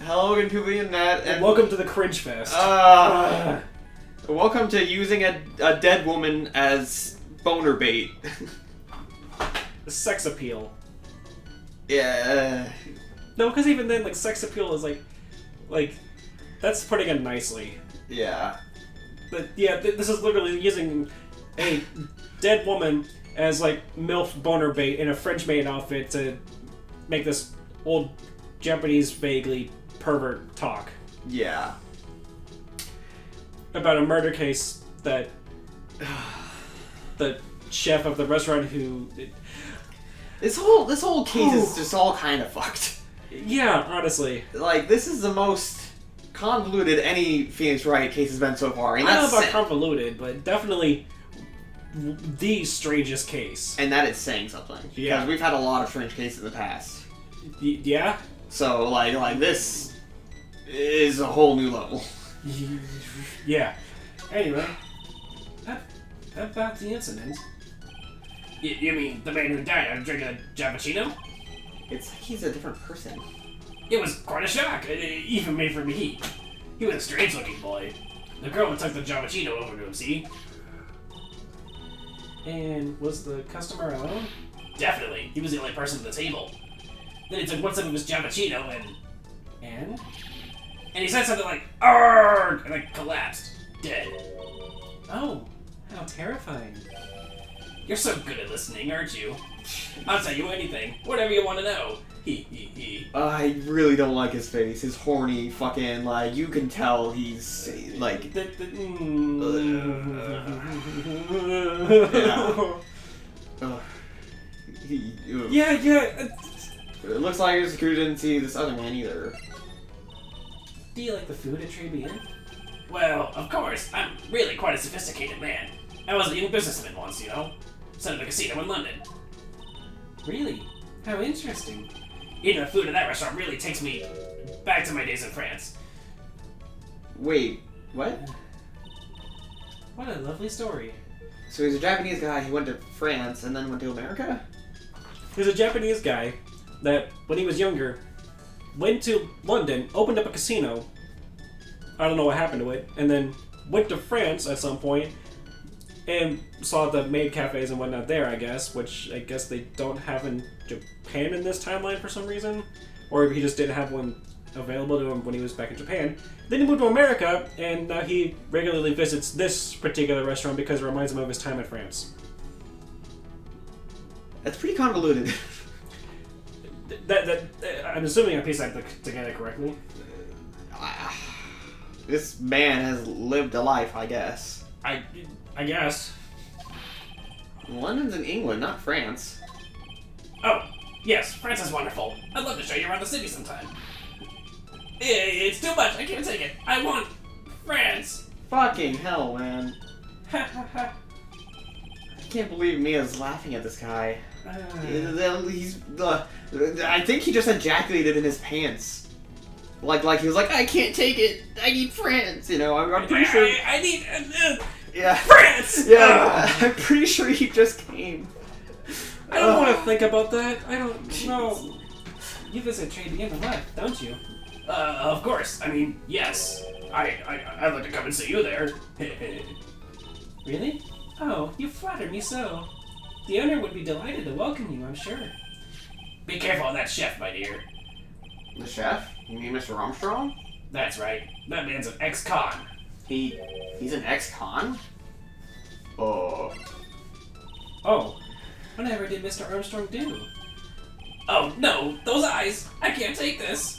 Hello, good people in that, and welcome to the Cringe Fest. Welcome to using a dead woman as boner bait. Sex appeal. Yeah. No, because even then, like, sex appeal is like, that's putting it nicely. Yeah. But yeah, this is literally using a dead woman as, like, MILF boner bait in a French maid outfit to make this old Japanese vaguely pervert talk. Yeah. About a murder case that the chef of the restaurant who... This whole case is just all kind of fucked. Yeah, honestly. Like, this is the most convoluted any Phoenix Wright case has been so far. And I don't know about convoluted, but definitely the strangest case. And that is saying something. Yeah. Because we've had a lot of strange cases in the past. Yeah? So, like this is a whole new level. Yeah. Anyway, about the incident. You mean the man who died after drinking a Giappuccino? It's like he's a different person. It was quite a shock, even made for me. He was a strange-looking boy. The girl took the Giappuccino over to him, see? And was the customer alone? Definitely. He was the only person at the table. Then he took one sip of his Giappuccino and he said something like, "Arrgh!" and then collapsed, dead. Oh, how terrifying. You're so good at listening, aren't you? I'll tell you anything, whatever you want to know. He. I really don't like his face. His horny fucking, like, you can tell he's, like... Yeah. Yeah. It looks like his security didn't see this other man either. Do you like the food at Tribulations? Well, of course. I'm really quite a sophisticated man. I was a young businessman once, you know. Set up a casino in London. Really? How interesting. Eating the food at that restaurant really takes me back to my days in France. Wait, what? What a lovely story. So he's a Japanese guy, he went to France and then went to America? He's a Japanese guy that, when he was younger, went to London, opened up a casino. I don't know what happened to it, and then went to France at some point and saw the maid cafes and whatnot there, I guess, which I guess they don't have in Japan in this timeline for some reason. Or he just didn't have one available to him when he was back in Japan. Then he moved to America, and now he regularly visits this particular restaurant because it reminds him of his time in France. That's pretty convoluted. I'm assuming I pieced that together correctly. This man has lived a life, I guess. I guess. London's in England, not France. Oh, yes, France is wonderful. I'd love to show you around the city sometime. It's too much, I can't take it. I want France. Fucking hell, man. Ha ha ha. I can't believe Mia's laughing at this guy. I think he just ejaculated in his pants. Like he was like, I can't take it. I need France. You know, I'm pretty sure. I need. Yeah. France. Yeah. I'm pretty sure he just came. I don't want to think about that. I don't know. You visit Tribulations a lot, don't you? Of course. I mean, yes. I'd like to come and see you there. Really? Oh, you flatter me so. The owner would be delighted to welcome you, I'm sure. Be careful of that chef, my dear. The chef? You mean Mr. Armstrong? That's right. That man's an ex-con. He's an ex-con? Oh. Oh. Whatever did Mr. Armstrong do? Oh, no. Those eyes. I can't take this.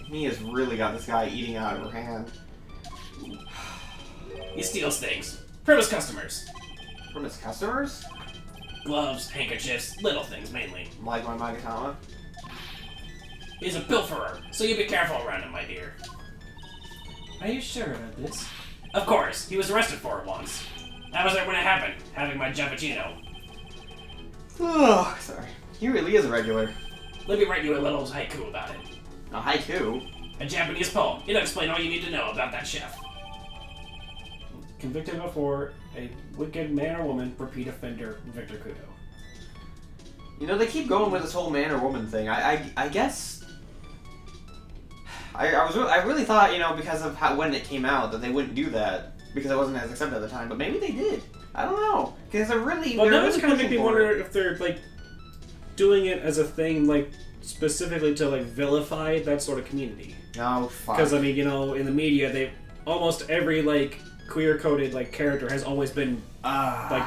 Mia's really got this guy eating out of her hand. He steals things. From his customers. From his customers? Gloves, handkerchiefs, little things mainly. Like my Magatama? He's a pilferer, so you be careful around him, my dear. Are you sure about this? Of course. He was arrested for it once. I was there when it happened, having my Giappuccino. Oh, sorry. He really is a regular. Let me write you a little haiku about it. A haiku? A Japanese poem. It'll explain all you need to know about that chef. Convicted before a wicked man or woman, repeat offender, Victor Kudo. You know, they keep going with this whole man or woman thing. I guess I really thought, you know, because of when it came out, that they wouldn't do that because it wasn't as accepted at the time. But maybe they did. I don't know, because they're really. Well, they're now it's really kind of make me pushing for wonder it. if they're like doing it as a thing, like specifically to like vilify that sort of community. Oh fuck. Because I mean, you know, in the media, they almost every like queer-coded like character has always been like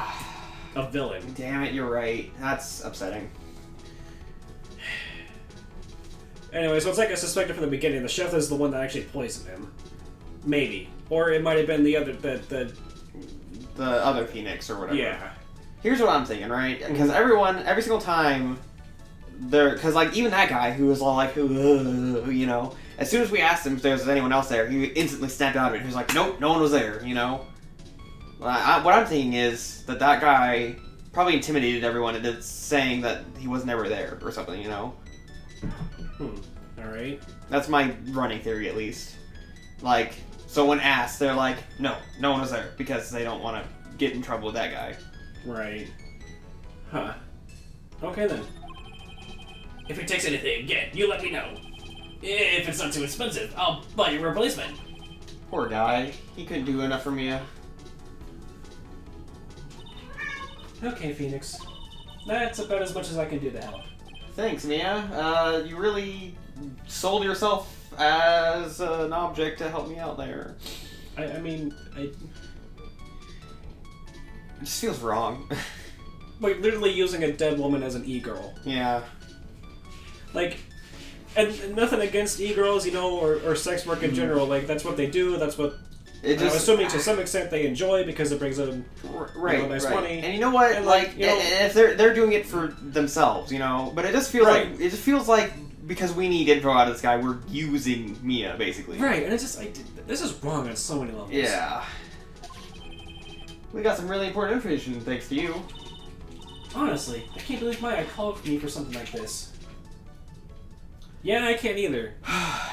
a villain. Damn it, you're right. That's upsetting. Anyway, so it's like I suspected from the beginning. The chef is the one that actually poisoned him, maybe, or it might have been the other the other Phoenix or whatever. Yeah. Here's what I'm thinking, right? Because every single time, because like even that guy who was all like, you know, as soon as we asked him if there was anyone else there, he instantly snapped out of it. He was like, nope, no one was there, you know? What I'm thinking is that guy probably intimidated everyone into saying that he was never there or something, you know? Alright. That's my running theory, at least. Like, so when asked, they're like, no one was there, because they don't want to get in trouble with that guy. Right. Huh. Okay then. If he takes anything again, you let me know. If it's not too expensive, I'll buy you a replacement. Poor guy. He couldn't do enough for Mia. Okay, Phoenix. That's about as much as I can do to help. Thanks, Mia. You really sold yourself as an object to help me out there. I mean, It just feels wrong. like literally using a dead woman as an e-girl. Yeah. Like, and nothing against e-girls, you know, or sex work in general. Like, that's what they do. That's what I'm assuming to some extent they enjoy because it brings them nice money. And you know what? And like, you know, if they're doing it for themselves, you know. But it just feels like because we need info out of this guy, we're using Mia basically. Right, and it's just this is wrong on so many levels. Yeah. We got some really important information thanks to you. Honestly, I can't believe Maya called me for something like this. Yeah, I can't either.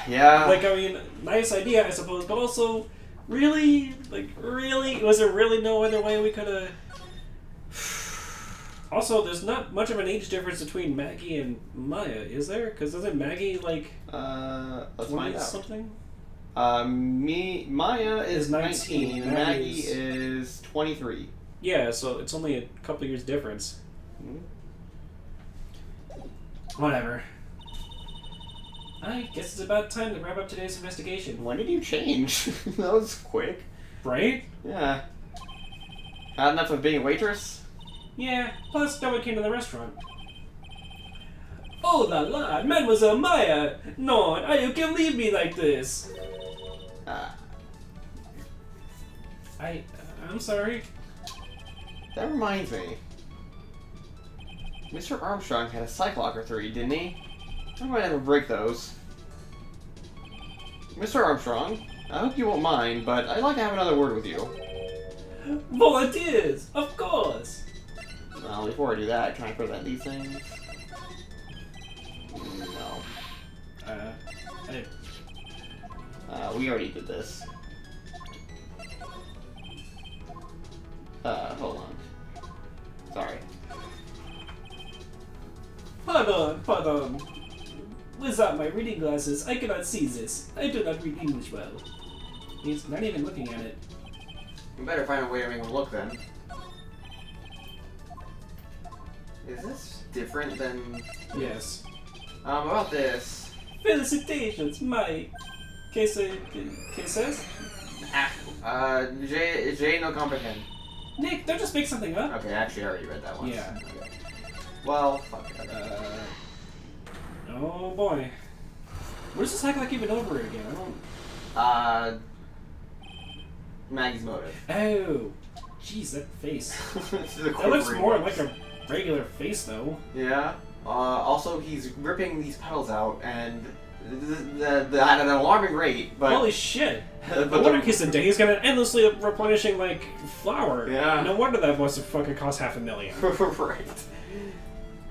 Yeah. Like, I mean, nice idea, I suppose, but also, really? Like, really? Was there really no other way we could have... Also, there's not much of an age difference between Maggie and Maya, is there? Because isn't Maggie, like, let's find out. something? Maya is 19, and Maggie Maggie's- is 23. Yeah, so it's only a couple years difference. Whatever. I guess it's about time to wrap up today's investigation. When did you change? That was quick. Right? Yeah. Not enough of being a waitress? Yeah, plus no one came to the restaurant. Oh la la, Mademoiselle Maya! No, you can leave me like this! I'm sorry. That reminds me. Mr. Armstrong had a Psych Locker 3, didn't he? I might ever break those. Mr. Armstrong, I hope you won't mind, but I'd like to have another word with you. Volunteers! Of course! Well, before I do that, can I present these things? No. We already did this. Hold on. Sorry. Pardon. Without my reading glasses, I cannot see this. I do not read English well. He's not even looking at it. We better find a way to make him look then. Is this different than... Yes. About this. Felicitations, my... Quesas? J no comprehend. Nick, don't just make something up. Okay, actually I already read that once. Yeah. Okay. Well, fuck it. Oh boy. What does this act like even over again? I don't... Maggie's motive. Oh. Jeez, that face. This is a That looks quivering more voice. like a regular face, though. Yeah. Also, he's ripping these petals out, and at an alarming rate, but... Holy shit! but No wonder he's gonna endlessly replenishing, like, flour. Yeah. No wonder that must have fucking cost $500,000. Right.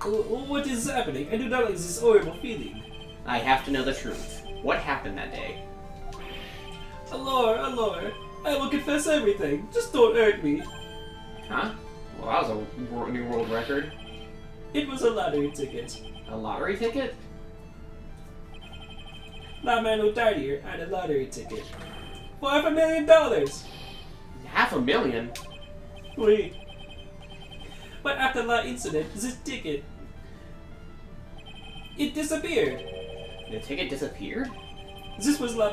What is happening? I do not like this horrible feeling. I have to know the truth. What happened that day? Allure. I will confess everything. Just don't hurt me. Huh? Well, that was a new world record. It was a lottery ticket. A lottery ticket? That man who died here had a lottery ticket. For $500,000! $500,000? Oui. But after the incident, this ticket, it disappeared. The ticket disappeared? This was la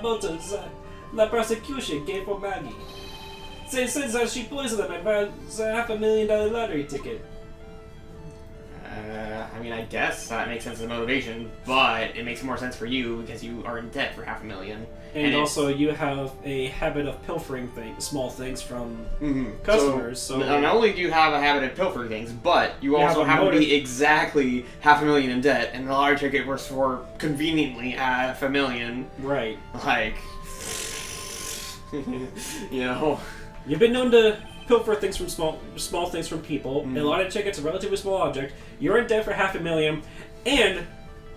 prosecution gave for Maggie. They said that she poisoned him and bought a $500,000 lottery ticket. I mean, I guess that makes sense as a motivation, but it makes more sense for you because you are in debt for $500,000. And also, you have a habit of pilfering small things from customers. So not only do you have a habit of pilfering things, but you also happen to be exactly $500,000 in debt, and the lottery ticket was for conveniently $500,000. Right. Like, you know. You've been known to pilfer things from small things from people. A lottery ticket's a relatively small object. You're in debt for $500,000, and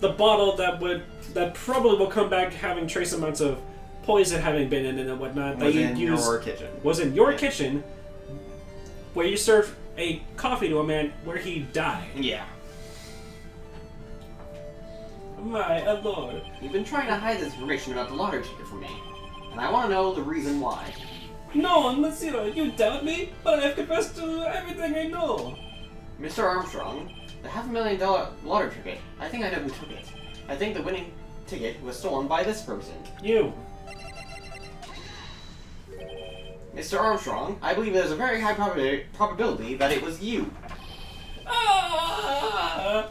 the bottle that probably will come back having trace amounts of poison having been in it and whatnot Was in your kitchen. Was in your kitchen, where you served a coffee to a man where he died. Yeah. My lord. You've been trying to hide this information about the lottery ticket from me, and I want to know the reason why. No, monsieur, you doubt me, but I've confessed to everything I know. Mr. Armstrong, the $500,000 lottery ticket, I think I know who took it. I think the winning ticket was stolen by this person. You. Mr. Armstrong, I believe there's a very high probability that it was you. Ah!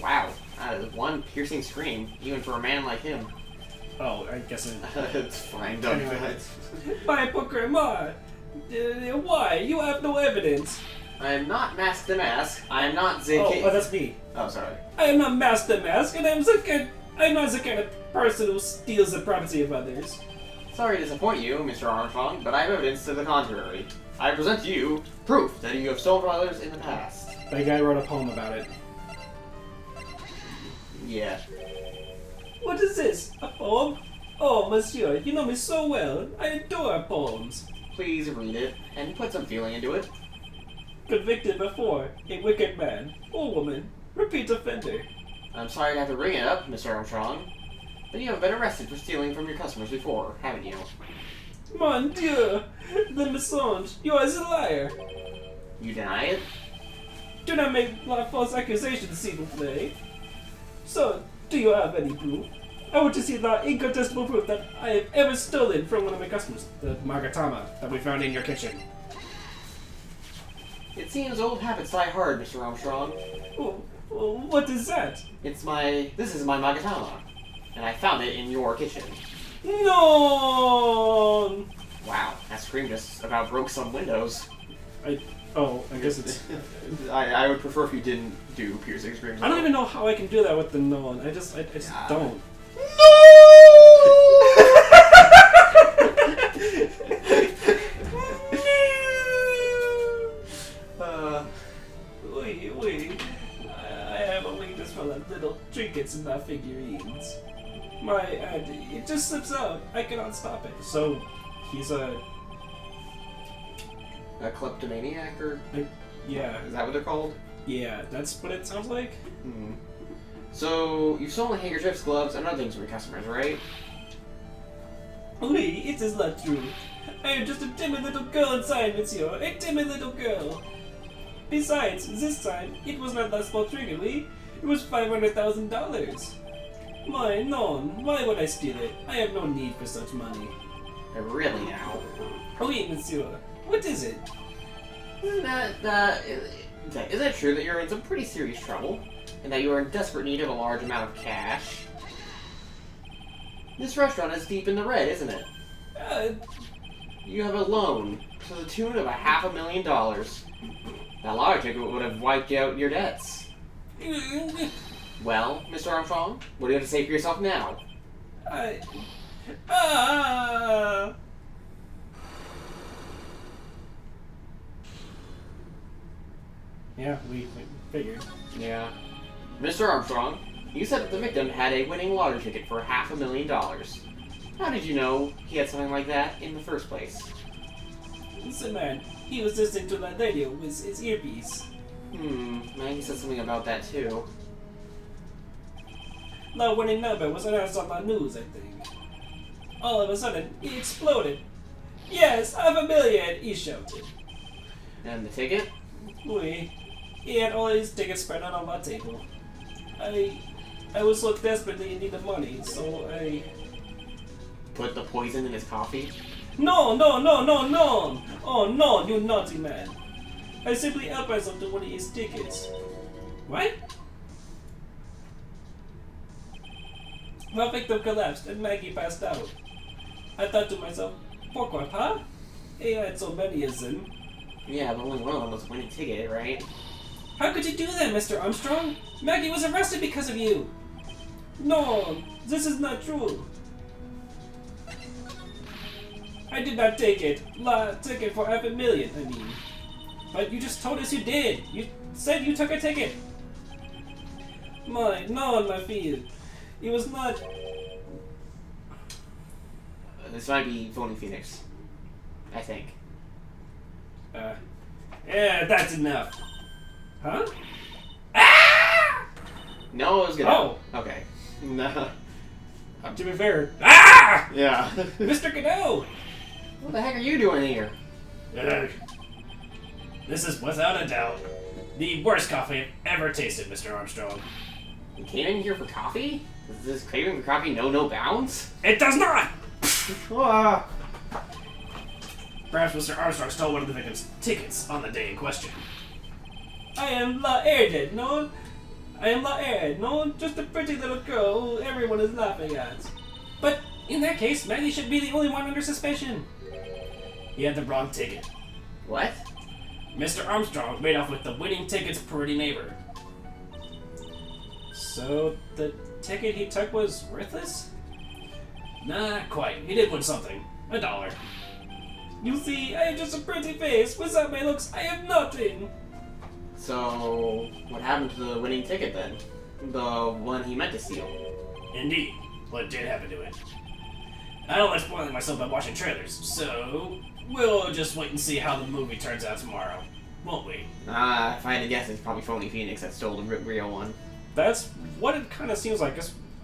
Wow, that is one piercing scream, even for a man like him. Oh, I guess It's fine, don't do it. By Pokemon! Why? You have no evidence. I am not Mask the Mask. I am not the Oh, that's me. Oh, sorry. I am not Master Mask, and I'm not the kind of person who steals the property of others. Sorry to disappoint you, Mr. Armstrong, but I have evidence to the contrary. I present to you proof that you have stolen from others in the past. That guy wrote a poem about it. Yeah. What is this? A poem? Oh, monsieur, you know me so well. I adore poems. Please read it, and put some feeling into it. Convicted before, a wicked man, or woman, repeat offender. I'm sorry to have to bring it up, Mr. Armstrong, but you have been arrested for stealing from your customers before, haven't you? Mon Dieu! The mensonge! You are a liar! You deny it? Do not make false accusations, s'il vous plaît. So, do you have any proof? I want to see the incontestable proof that I have ever stolen from one of my customers, the Magatama that we found in your kitchen. It seems old habits die hard, Mr. Armstrong. Oh, what is that? This is my Magatama, and I found it in your kitchen. No! Wow, that scream just about broke some windows. I guess it's... I would prefer if you didn't do piercing screams. I don't even know how I can do that with the no. I just don't. No! Wait. I have a weakness for the little trinkets and not figurines. It just slips out. I cannot stop it. So, he's a Kleptomaniac, or? Yeah. Is that what they're called? Yeah, that's what it sounds like. So, you've stolen handkerchiefs, gloves, and other things from your customers, right? Oui, it is not true. I am just a timid little girl inside, monsieur. A timid little girl. Besides, this time, it was not that small trigger, oui? It was $500,000. My, non, why would I steal it? I have no need for such money. Really now? Oui, monsieur. What is it? Is it true that you're in some pretty serious trouble? And that you are in desperate need of a large amount of cash? This restaurant is deep in the red, isn't it? You have a loan to the tune of $500,000. That lottery ticket would have wiped out your debts. Well, Mr. Armstrong, what do you have to say for yourself now? Yeah, we figured. Yeah. Mr. Armstrong, you said that the victim had a winning lottery ticket for $500,000. How did you know he had something like that in the first place? Listen, man, he was listening to the radio with his earpiece. Maggie said something about that too. the winning number was announced on the news, I think. All of a sudden, he exploded. Yes, $500,000, he shouted. And the ticket? He had all his tickets spread out on my table. I was so desperately in need of money, so I... Put the poison in his coffee? No! Oh no, you naughty man. I simply helped myself to one of his tickets. What? My victim collapsed and Maggie passed out. I thought to myself, poor huh? He had so many of them. Yeah, but only one of them was a winning ticket, right? How could you do that, Mr. Armstrong? Maggie was arrested because of you. No, this is not true. I did not take it. Took it for $500,000, I mean. But you just told us you did. You said you took a ticket. No, my field. It was not... This might be Phony Phoenix. I think. Yeah, that's enough. Huh? No, it was good. Oh. Okay. No. To be fair. Ah! Yeah. Mr. Godot! What the heck are you doing here? This is without a doubt the worst coffee I've ever tasted, Mr. Armstrong. You came in here for coffee? Does this craving for coffee know no bounds? It does not! Ah. Perhaps Mr. Armstrong stole one of the victim's tickets on the day in question. I am La Erde, no? I am La Erde, no? Just a pretty little girl who everyone is laughing at. But in that case, Maggie should be the only one under suspicion. He had the wrong ticket. What? Mr. Armstrong made off with the winning ticket's pretty neighbor. So the ticket he took was worthless? Not quite. He did win something. $1. You see, I have just a pretty face. Without my looks, I have nothing. So, what happened to the winning ticket then? The one he meant to steal? Indeed. What did happen to it? I don't like spoiling myself by watching trailers, so we'll just wait and see how the movie turns out tomorrow, won't we? If I had to guess, it's probably Phony Phoenix that stole the real one. That's what it kind of seems like.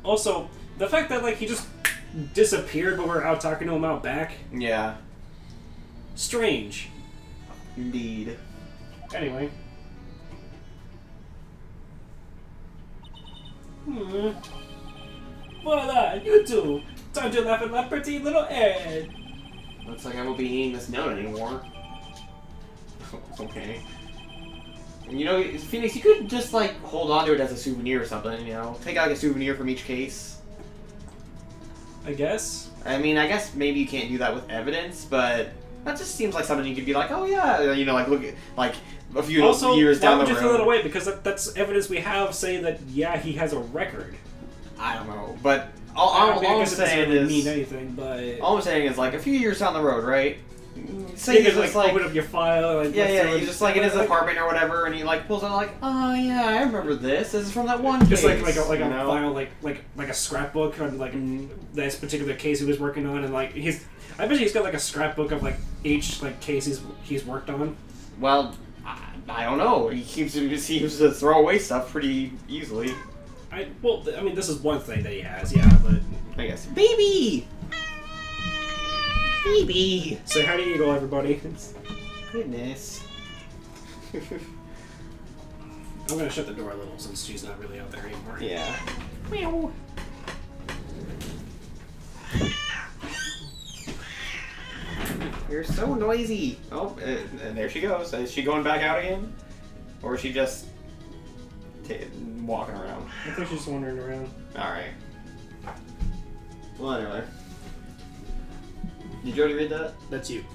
Also, the fact that, like, he just disappeared when we were out talking to him out back. Yeah. Strange. Indeed. Anyway. Voila, you two! Time to laugh at my pretty little Ed! Looks like I won't be eating this note anymore. Okay. You know, Phoenix, you could just, like, hold on to it as a souvenir or something, you know? Take out, like, a souvenir from each case. I guess? I mean, I guess maybe you can't do that with evidence, but that just seems like something you could be like, oh yeah, you know, like, look at, like, a few also, years down the road. Also, why would you throw that away? Because that's evidence we have saying that, yeah, he has a record. I don't know, but all I'm saying is... mean anything, but... All I'm saying is, like, a few years down the road, right? Say you just, like, open up your file, like... Yeah, you just, like, in his apartment or whatever, and he, like, pulls out, like, oh, yeah, I remember this. This is from that one case. Just, like a file, like a scrapbook on, like, this particular case he was working on, and, like, I bet he's got, like, a scrapbook of, like, each, like, case he's worked on. Well, I don't know. He seems to throw away stuff pretty easily. I mean, this is one thing that he has, yeah, but... I guess. Baby! Baby! Say hi to Eagle, everybody. Goodness. I'm gonna shut the door a little since she's not really out there anymore. Yeah. Meow. You're so noisy. Oh, and there she goes. Is she going back out again? Or is she just walking around? I think she's wandering around. Alright. Well, anyway. Did you already read that? That's you.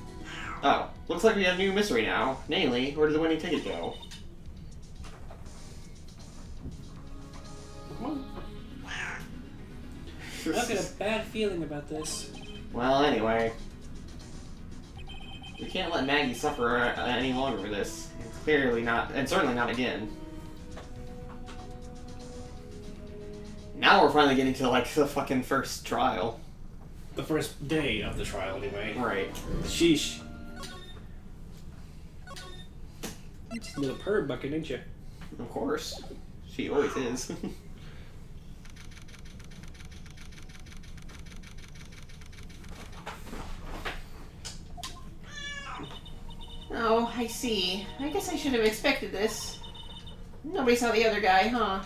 Oh. Looks like we have a new mystery now. Namely, where did the winning ticket go? I've got a bad feeling about this. Well, anyway. We can't let Maggie suffer any longer for this. Clearly not, and certainly not again. Now we're finally getting to, like, the fucking first trial. The first day of the trial, anyway. Right. Sheesh. Just a little perv bucket, didn't you? Of course. She always is. I see. I guess I should have expected this. Nobody saw the other guy, huh?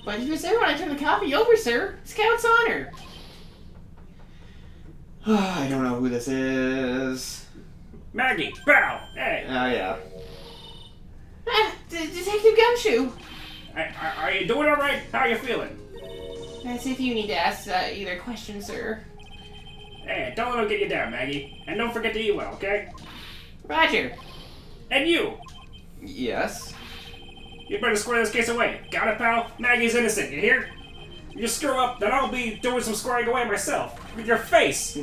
But he was there when I turned the copy over, sir. Scout's honor. I don't know who this is. Maggie, bow! Hey! Oh, yeah. Detective Gumshoe. Are you doing alright? How are you feeling? As if you need to ask either question, sir. Hey, don't let him get you down, Maggie. And don't forget to eat well, okay? Roger. And you! Yes? You better square this case away. Got it, pal? Maggie's innocent, you hear? You screw up, then I'll be doing some squaring away myself. With your face!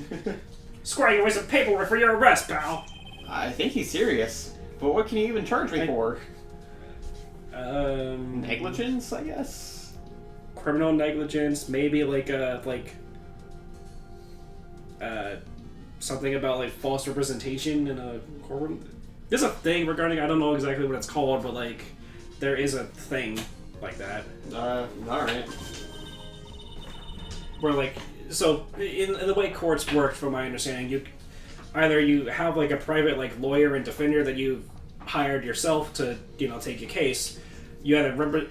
Squaring away some paperwork for your arrest, pal! I think he's serious. But what can you even charge me for? Negligence, I guess? Criminal negligence, maybe something about like false representation in a courtroom. There's a thing regarding, I don't know exactly what it's called, but like there is a thing like that. Alright. Where like, so in the way courts work, from my understanding, you have like a private like lawyer and defender that you hired yourself to, you know, take your case. You either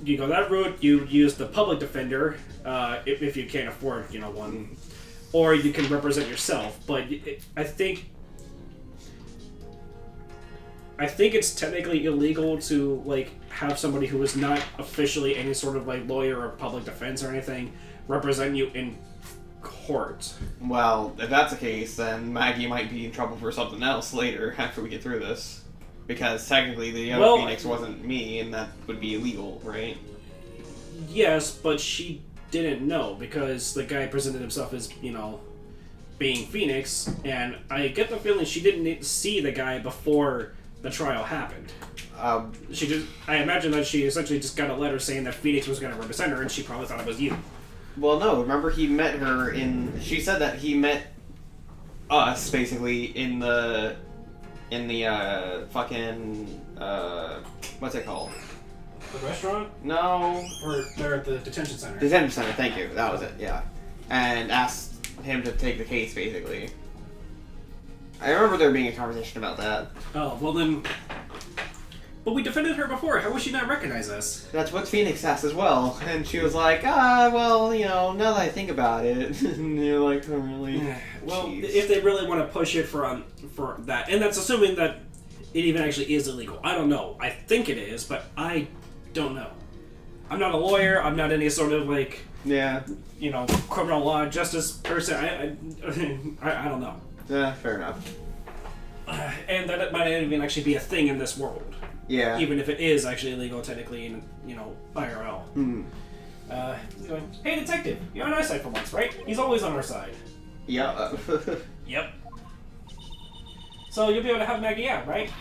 you go that route, you use the public defender if you can't afford, you know, one, or you can represent yourself. But I think it's technically illegal to like have somebody who is not officially any sort of like lawyer or public defense or anything represent you in court. Well, if that's the case, then Maggie might be in trouble for something else later after we get through this. Because technically the other Phoenix wasn't me, and that would be illegal, right? Yes, but she didn't know, because the guy presented himself as, you know, being Phoenix, and I get the feeling she didn't see the guy before the trial happened. I imagine that she essentially just got a letter saying that Phoenix was going to represent her, and she probably thought it was you. Well, no, remember he met her she said that he met us, basically, in the what's it called? The restaurant? No. Or they're at the detention center. Detention center, thank you. That was it, yeah. And asked him to take the case, basically. I remember there being a conversation about that. Oh, well then... But we defended her before. How would she not recognize us? That's what Phoenix asked as well. And she was like, well, you know, now that I think about it. And you're like, oh, really? Well, Jeez. if they really want to push it for that, and that's assuming that it even actually is illegal. I don't know. I think it is, but I don't know. I'm not a lawyer. I'm not any sort of like, yeah, you know, criminal law justice person. I don't know. Yeah, fair enough. And that might not even actually be a thing in this world. Yeah. Even if it is actually illegal technically in, you know, IRL. He's going, hey detective, you're on our side for once, right? He's always on our side. Yeah. Yep. So you'll be able to have Maggie out, right?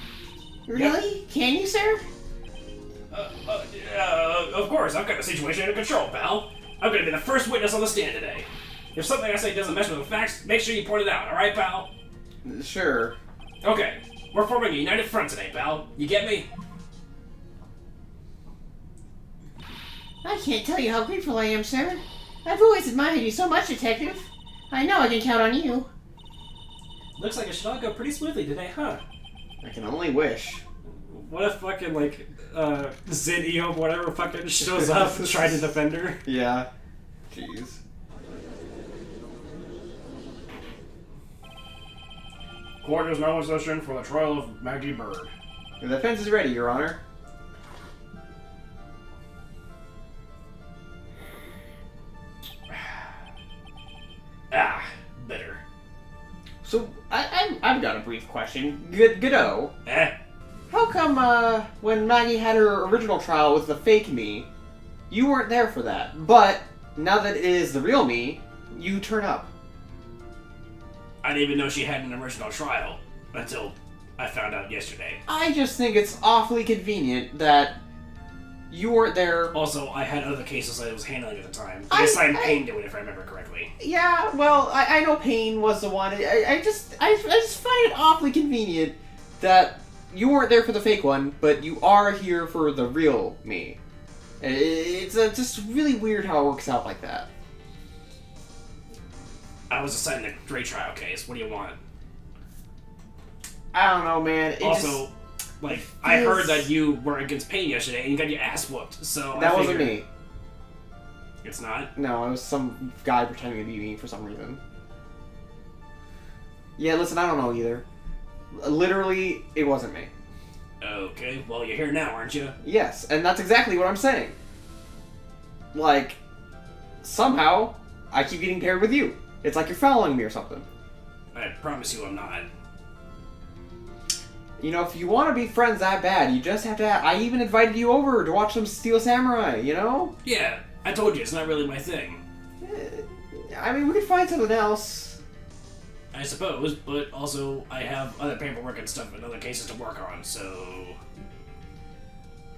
Really? Yep. Can you, sir? Of course, I've got the situation under control, pal. I'm gonna be the first witness on the stand today. If something I say doesn't mesh with the facts, make sure you point it out, alright, pal? Sure. Okay. We're forming a united front today, pal. You get me? I can't tell you how grateful I am, sir. I've always admired you so much, Detective. I know I can count on you. Looks like it should all go pretty smoothly today, huh? I can only wish. What if fucking, like, Zinio, whatever, fucking shows up and tries to defend her? Yeah. Jeez. Court is now in session for the trial of Maggie Bird. The defense is ready, Your Honor. Bitter. So, I've got a brief question. Godot. How come, when Maggie had her original trial with the fake me, you weren't there for that, but now that it is the real me, you turn up? I didn't even know she had an original trial until I found out yesterday. I just think it's awfully convenient that you weren't there. Also, I had other cases I was handling at the time. I assigned Payne to it, if I remember correctly. Yeah, well, I know Payne was the one. I just find it awfully convenient that you weren't there for the fake one, but you are here for the real me. It's just really weird how it works out like that. I was assigned the Dre trial case. What do you want? I don't know, man. It also, like, I heard that you were against pain yesterday and you got your ass whooped, so that wasn't me. It's not? No, it was some guy pretending to be me for some reason. Yeah, listen, I don't know either. Literally, it wasn't me. Okay, well, you're here now, aren't you? Yes, and that's exactly what I'm saying. Like, somehow, I keep getting paired with you. It's like you're following me or something. I promise you I'm not. You know, if you want to be friends that bad, you just have to... I even invited you over to watch some Steel Samurai, you know? Yeah, I told you, it's not really my thing. I mean, we could find something else. I suppose, but also I have other paperwork and stuff and other cases to work on, so...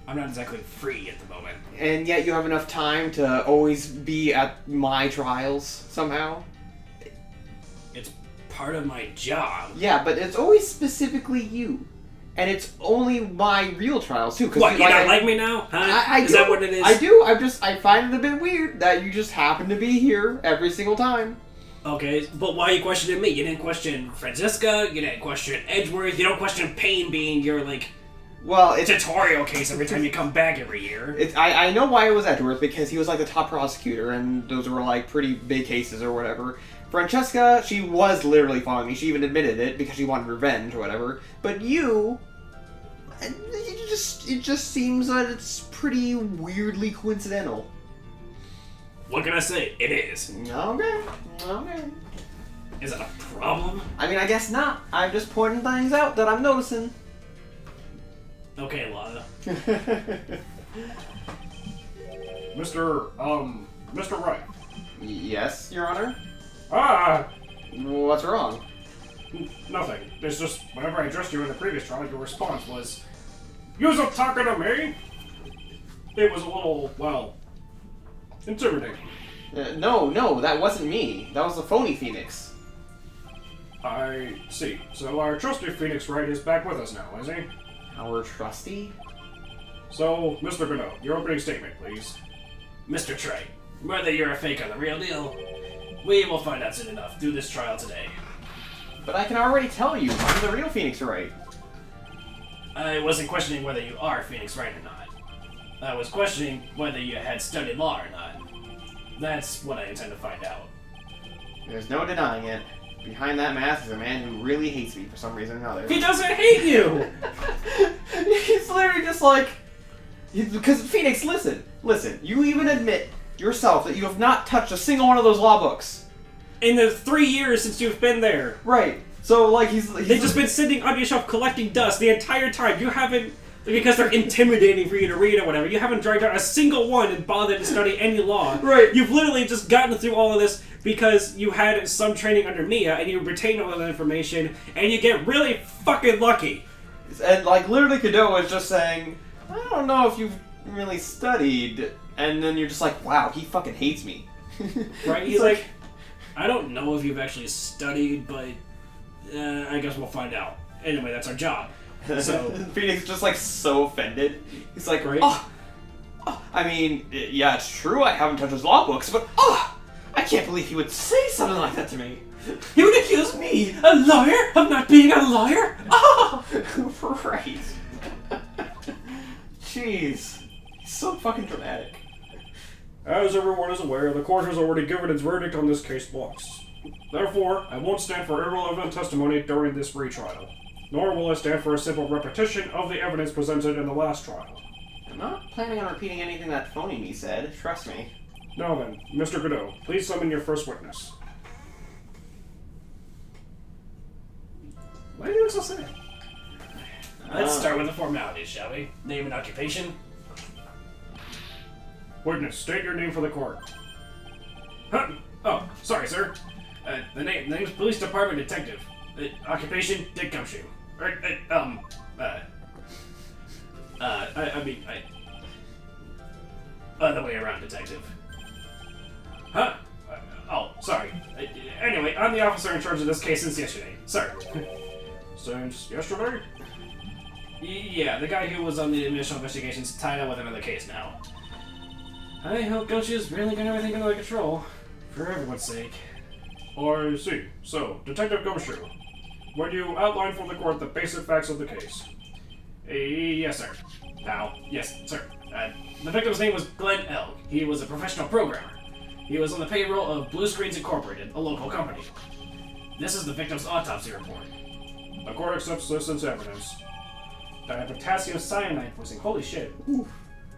I'm not exactly free at the moment. And yet you have enough time to always be at my trials, somehow? It's part of my job. Yeah, but it's always specifically you. And it's only my real trials, too. What, you don't like me now? Huh? Is that what it is? I do. I find it a bit weird that you just happen to be here every single time. Okay, but why are you questioning me? You didn't question Franziska, you didn't question Edgeworth, you don't question Payne being your, like, tutorial case every time you come back every year. I know why it was Edgeworth, because he was, like, the top prosecutor, and those were, like, pretty big cases or whatever. Francesca, she was literally following me. She even admitted it because she wanted revenge or whatever. But you... It just seems that it's pretty weirdly coincidental. What can I say? It is. Okay. Is it a problem? I mean, I guess not. I'm just pointing things out that I'm noticing. Okay, Lana. Mr. Wright. Yes, Your Honor? What's wrong? Nothing. It's just, whenever I addressed you in the previous trial, your response was, "You was talking to me?" It was a little, well, intimidating. No, that wasn't me. That was the phony Phoenix. I see. So our trusty Phoenix Wright is back with us now, is he? Our trusty? So, Mr. Godot, your opening statement, please. Mr. Trey, whether you're a fake or the real deal, we will find out soon enough through this trial today. But I can already tell you, I'm the real Phoenix Wright. I wasn't questioning whether you are Phoenix Wright or not. I was questioning whether you had studied law or not. That's what I intend to find out. There's no denying it. Behind that mask is a man who really hates me for some reason or another. He doesn't hate you! He's literally just like... Because, Phoenix, listen. You even admit yourself that you have not touched a single one of those law books. In the 3 years since you've been there. Right. So, like, he's They've just been sitting on your shelf collecting dust the entire time. You haven't... Because they're intimidating for you to read or whatever. You haven't dragged out a single one and bothered to study any law. Right. You've literally just gotten through all of this because you had some training under Mia and you retained all of that information and you get really fucking lucky. And, like, literally Godot is just saying, I don't know if you've really studied. And then you're just like, wow, he fucking hates me. Right? He's like, I don't know if you've actually studied, but I guess we'll find out. Anyway, that's our job. So Phoenix is just like so offended. He's like, right? I mean, yeah, it's true I haven't touched his law books, but I can't believe he would say something like that to me. He would accuse me, a lawyer, of not being a lawyer? Right. Jeez. He's so fucking dramatic. As everyone is aware, the court has already given its verdict on this case once. Therefore, I won't stand for irrelevant testimony during this retrial. Nor will I stand for a simple repetition of the evidence presented in the last trial. I'm not planning on repeating anything that phony me said, trust me. Now then, Mr. Godot, please summon your first witness. Why are you so sad? Let's start with the formalities, shall we? Name and occupation. Witness, state your name for the court. Huh? Oh, sorry, sir. The name's Police Department Detective. Occupation, Dick Gumshoe. Other way around, Detective. Huh? Oh, sorry. Anyway, I'm the officer in charge of this case since yesterday. Sir. Since yesterday? Yeah, the guy who was on the initial investigation's tied up with another case now. I hope Gumshoe's really got everything under control. For everyone's sake. I see. So, Detective Gumshoe, would you outline for the court the basic facts of the case? Yes, sir. Pal. Yes, sir. The victim's name was Glenn Elk. He was a professional programmer. He was on the payroll of Blue Screens Incorporated, a local company. This is the victim's autopsy report. The court accepts this as evidence. Died of potassium cyanide poisoning. Holy shit. Oof.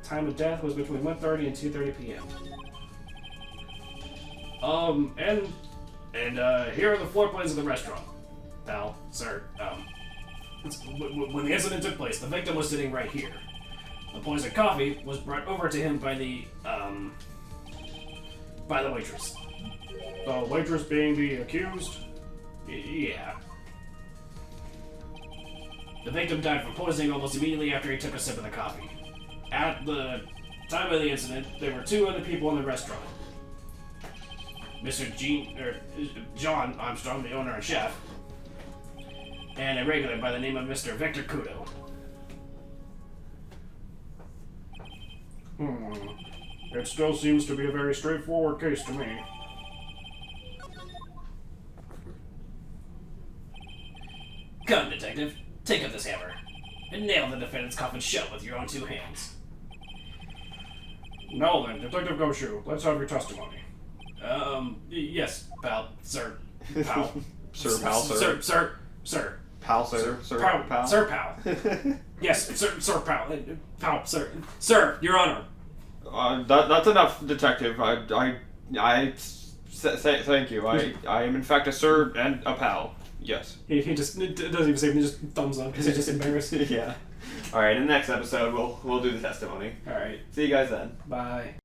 Time of death was between 1:30 and 2:30 p.m. Here are the floor plans of the restaurant. Pal, sir, when the incident took place, the victim was sitting right here. The poisoned coffee was brought over to him by the waitress. The waitress being the accused? Yeah. The victim died from poisoning almost immediately after he took a sip of the coffee. At the time of the incident, there were 2 other people in the restaurant. Mr. John Armstrong, the owner and chef, and a regular by the name of Mr. Victor Kudo. It still seems to be a very straightforward case to me. Come, detective. Take up this hammer and nail the defendant's coffin shut with your own 2 hands. Now then, Detective Goshu, let's have your testimony. Yes, pal, sir, pal. Sir, pal, sir. Sir. Pal, sir. Sir, Pal, pal. sir, pal. Yes, sir, pal. Pal, sir. Sir, Your Honor. That's enough, detective. Thank you. I am in fact a sir and a pal. Yes. He just doesn't even say, he just thumbs up because he's just embarrassed. Yeah. All right. In the next episode, we'll do the testimony. All right. See you guys then. Bye.